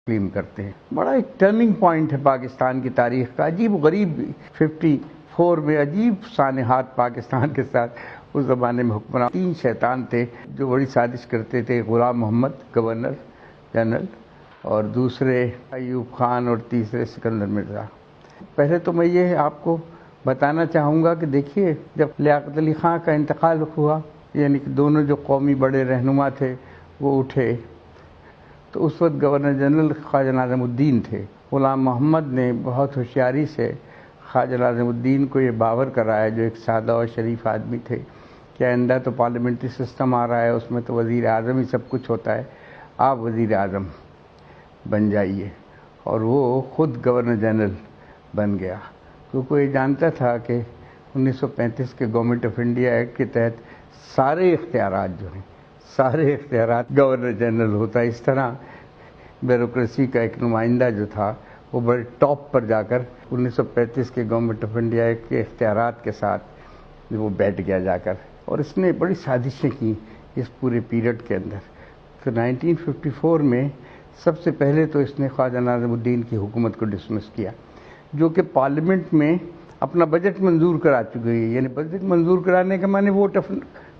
تسلیم کرتے ہیں۔ بڑا ایک ٹرننگ پوائنٹ ہے پاکستان کی تاریخ کا، عجیب و غریب 54 میں عجیب سانحات پاکستان کے ساتھ اس زمانے میں حکمران 3 شیطان تھے جو بڑی سازش کرتے تھے، غلام محمد گورنر جنرل، اور دوسرے ایوب خان، اور تیسرے سکندر مرزا۔ پہلے تو میں یہ آپ کو بتانا چاہوں گا کہ دیکھیے، جب لیاقت علی خان کا انتقال ہوا، یعنی کہ دونوں جو قومی بڑے رہنما تھے وہ اٹھے، تو اس وقت گورنر جنرل خواجہ ناظم الدین تھے۔ غلام محمد نے بہت ہوشیاری سے خواجہ ناظم الدین کو یہ باور کرایا، جو ایک سادہ اور شریف آدمی تھے، کہ آئندہ تو پارلیمنٹری سسٹم آ رہا ہے، اس میں تو وزیر اعظم ہی سب کچھ ہوتا ہے، آپ وزیر اعظم بن جائیے۔ اور وہ خود گورنر جنرل بن گیا، کیونکہ وہ یہ جانتا تھا کہ 1935 کے گورنمنٹ آف انڈیا ایکٹ کے تحت سارے اختیارات جو ہیں، سارے اختیارات گورنر جنرل ہوتا ہے۔ اس طرح بیوروکریسی کا ایک نمائندہ جو تھا وہ بڑے ٹاپ پر جا کر 1935 کے گورنمنٹ آف انڈیا ایکٹ کے اختیارات کے ساتھ وہ بیٹھ گیا جا کر، اور اس نے بڑی سازشیں کی اس پورے پیریڈ کے اندر۔ تو 1954 میں سب سے پہلے تو اس نے خواجہ ناظم الدین کی حکومت کو ڈسمس کیا، جو کہ پارلیمنٹ میں اپنا بجٹ منظور کرا چکی ہے، یعنی بجٹ منظور کرانے کے معنی ووٹ آف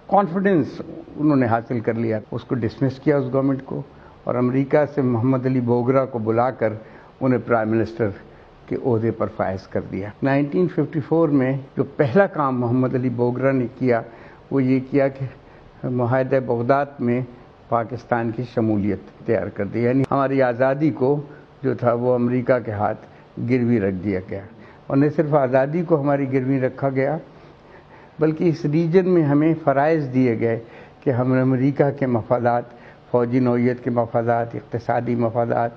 کانفیڈنس انہوں نے حاصل کر لیا، اس کو ڈسمس کیا اس گورنمنٹ کو، اور امریکہ سے محمد علی بوگرا کو بلا کر انہیں پرائم منسٹر کے عہدے پر فائز کر دیا۔ 1954 میں جو پہلا کام محمد علی بوگرا نے کیا وہ یہ کیا کہ معاہدہ بغداد میں پاکستان کی شمولیت تیار کر دی، یعنی ہماری آزادی کو جو تھا وہ امریکہ کے ہاتھ گروی رکھ دیا گیا، اور نہ صرف آزادی کو ہماری گروی رکھا گیا بلکہ اس ریجن میں ہمیں فرائض دیے گئے کہ ہم امریکہ کے مفادات، فوجی نوعیت کے مفادات، اقتصادی مفادات،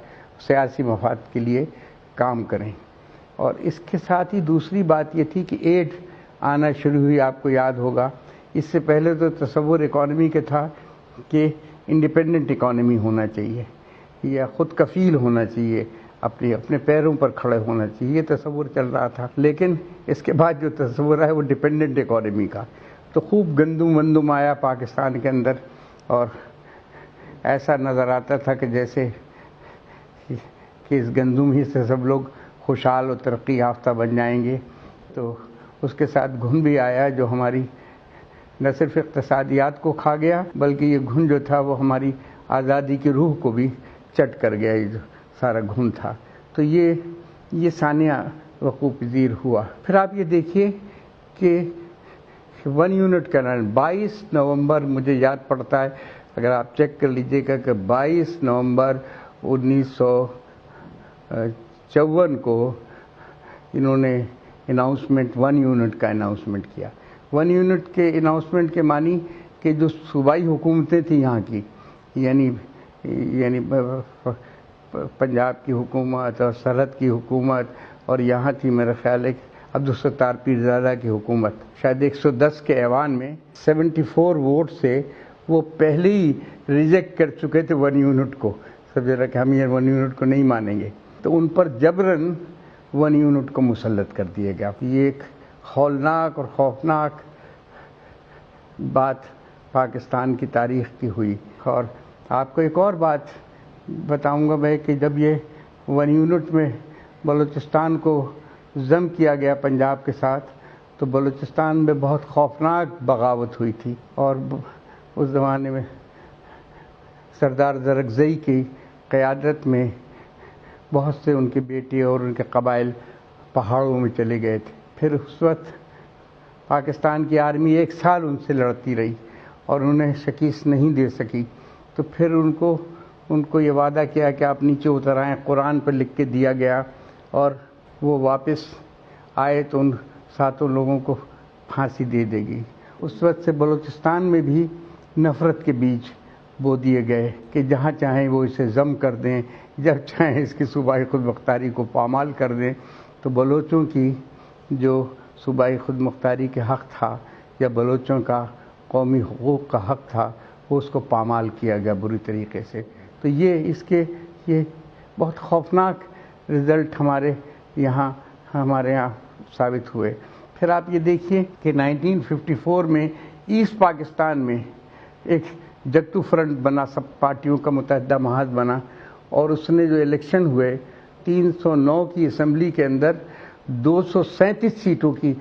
سیاسی مفاد کے لیے کام کریں۔ اور اس کے ساتھ ہی دوسری بات یہ تھی کہ ایڈ آنا شروع ہوئی، آپ کو یاد ہوگا۔ اس سے پہلے تو تصور اکانومی کا تھا کہ انڈیپینڈنٹ اکانومی ہونا چاہیے یا خود کفیل ہونا چاہیے، اپنے پیروں پر کھڑے ہونا چاہیے، یہ تصور چل رہا تھا۔ لیکن اس کے بعد جو تصور ہے وہ ڈیپینڈنٹ اکانومی کا، تو خوب گندم وندم آیا پاکستان کے اندر، اور ایسا نظر آتا تھا کہ جیسے کہ اس گندم ہی سے سب لوگ خوشحال و ترقی یافتہ بن جائیں گے۔ تو اس کے ساتھ گھن بھی آیا جو ہماری نہ صرف اقتصادیات کو کھا گیا بلکہ یہ گھن جو تھا وہ ہماری آزادی کی روح کو بھی چٹ کر گیا، یہ جو سارا گھن تھا۔ تو یہ سانیہ وقوع پذیر ہوا۔ پھر آپ یہ دیکھیے کہ 1 یونٹ کا 22 نومبر مجھے یاد پڑتا ہے، اگر آپ چیک کر لیجئے گا کہ 22 نومبر 1954 کو انہوں نے اناؤنسمنٹ 1 یونٹ کا اناؤنسمنٹ کیا۔ 1 یونٹ کے اناؤنسمنٹ کے معنی کہ جو صوبائی حکومتیں تھیں یہاں کی، یعنی پنجاب کی حکومت اور سرحد کی حکومت، اور یہاں تھی میرا خیال ہے عبدالستار پیرزادہ کی حکومت، شاید 110 کے ایوان میں 74 ووٹ سے وہ پہلے ہی ریجیکٹ کر چکے تھے 1 یونٹ کو، سب جگہ کہ ہم یہ 1 یونٹ کو نہیں مانیں گے، تو ان پر جبراً 1 یونٹ کو مسلط کر دیا گیا۔ یہ ایک ہولناک اور خوفناک بات پاکستان کی تاریخ کی ہوئی۔ اور آپ کو ایک اور بات بتاؤں گا میں کہ جب یہ 1 یونٹ میں بلوچستان کو ضم کیا گیا پنجاب کے ساتھ، تو بلوچستان میں بہت خوفناک بغاوت ہوئی تھی، اور اس زمانے میں سردار زرکزئی کی قیادت میں بہت سے ان کے بیٹے اور ان کے قبائل پہاڑوں میں چلے گئے تھے۔ پھر اس وقت پاکستان کی آرمی 1 سال ان سے لڑتی رہی اور انہیں شکست نہیں دے سکی، تو پھر ان کو یہ وعدہ کیا کہ آپ نیچے اتر آئیں، قرآن پر لکھ کے دیا گیا، اور وہ واپس آئے تو ان 7 لوگوں کو پھانسی دے دے گی۔ اس وقت سے بلوچستان میں بھی نفرت کے بیج بو دیے گئے کہ جہاں چاہیں وہ اسے ضم کر دیں، جب چاہیں اس کی صوبائی خود مختاری کو پامال کر دیں۔ تو بلوچوں کی جو صوبائی خود مختاری کے حق تھا یا بلوچوں کا قومی حقوق کا حق تھا، وہ اس کو پامال کیا گیا بری طریقے سے۔ تو یہ بہت خوفناک رزلٹ ہمارے یہاں ثابت ہوئے۔ پھر آپ یہ دیکھیے کہ 1954 میں ایسٹ پاکستان میں ایک جگتو فرنٹ بنا، سب پارٹیوں کا متحدہ محاذ بنا، اور اس نے جو الیکشن ہوئے 309 کی اسمبلی کے اندر 237 سیٹوں کی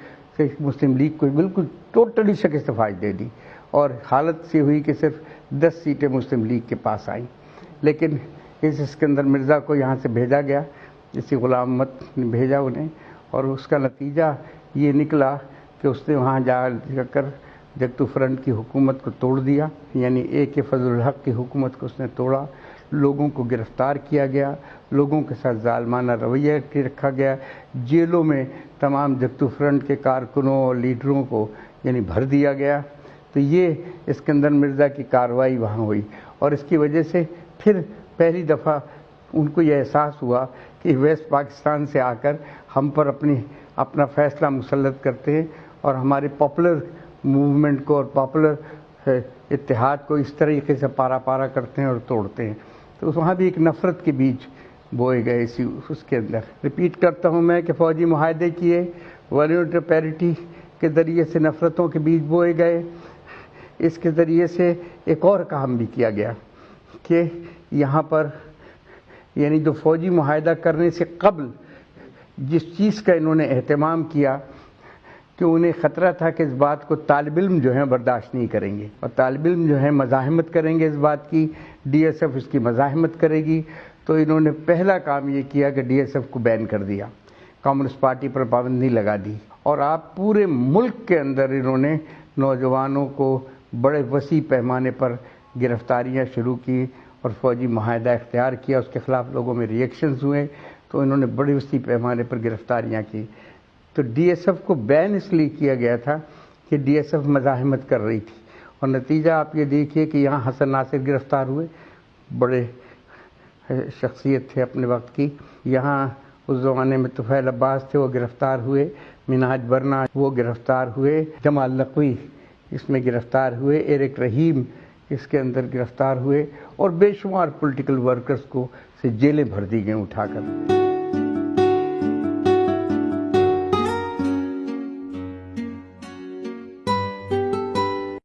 مسلم لیگ کو بالکل ٹوٹلی شکست فاش دے دی، اور حالت سے ہوئی کہ صرف 10 سیٹیں مسلم لیگ کے پاس آئیں۔ لیکن اس اسکندر مرزا کو یہاں سے بھیجا گیا، اسی غلام محمد نے بھیجا انہیں، اور اس کا نتیجہ یہ نکلا کہ اس نے وہاں جا کر جگتو فرنٹ کی حکومت کو توڑ دیا، یعنی AK فضل الحق کی حکومت کو اس نے توڑا، لوگوں کو گرفتار کیا گیا، لوگوں کے ساتھ ظالمانہ رویہ رکھا گیا، جیلوں میں تمام جگتو فرنٹ کے کارکنوں اور لیڈروں کو یعنی بھر دیا گیا۔ تو یہ اسکندر مرزا کی کارروائی وہاں ہوئی، اور اس کی وجہ سے پھر پہلی دفعہ ان کو یہ احساس ہوا کہ ویسٹ پاکستان سے آ کر ہم پر اپنا فیصلہ مسلط کرتے ہیں، اور ہمارے پاپولر موومنٹ کو اور پاپولر اتحاد کو اس طریقے سے پارا پارا کرتے ہیں اور توڑتے ہیں۔ تو وہاں بھی ایک نفرت کے بیج بوئے گئے اس کے اندر۔ ریپیٹ کرتا ہوں میں کہ فوجی معاہدے کیے، والنٹری پیرٹی کے ذریعے سے نفرتوں کے بیج بوئے گئے۔ اس کے ذریعے سے ایک اور کام بھی کیا گیا کہ یہاں پر یعنی جو فوجی معاہدہ کرنے سے قبل جس چیز کا انہوں نے اہتمام کیا کہ انہیں خطرہ تھا کہ اس بات کو طالب علم جو ہیں برداشت نہیں کریں گے، اور طالب علم جو ہیں مزاحمت کریں گے اس بات کی، DSF اس کی مزاحمت کرے گی، تو انہوں نے پہلا کام یہ کیا کہ DSF کو بین کر دیا، کمیونسٹ پارٹی پر پابندی لگا دی، اور آپ پورے ملک کے اندر انہوں نے نوجوانوں کو بڑے وسیع پیمانے پر گرفتاریاں شروع کی اور فوجی معاہدہ اختیار کیا۔ اس کے خلاف لوگوں میں ریئیکشنز ہوئے، تو انہوں نے بڑے وسیع پیمانے پر گرفتاریاں کی۔ تو DSF کو بین اس لیے کیا گیا تھا کہ DSF مزاحمت کر رہی تھی، اور نتیجہ آپ یہ دیکھیے کہ یہاں حسن ناصر گرفتار ہوئے، بڑے شخصیت تھے اپنے وقت کی، یہاں اس زمانے میں طفیل عباس تھے، وہ گرفتار ہوئے، منہاج برنا وہ گرفتار ہوئے، جمال نقوی اس میں گرفتار ہوئے، ایرک رحیم اس کے اندر گرفتار ہوئے، اور بے شمار پولیٹیکل ورکرز کو سے جیلیں بھر دی گئیں اٹھا کر۔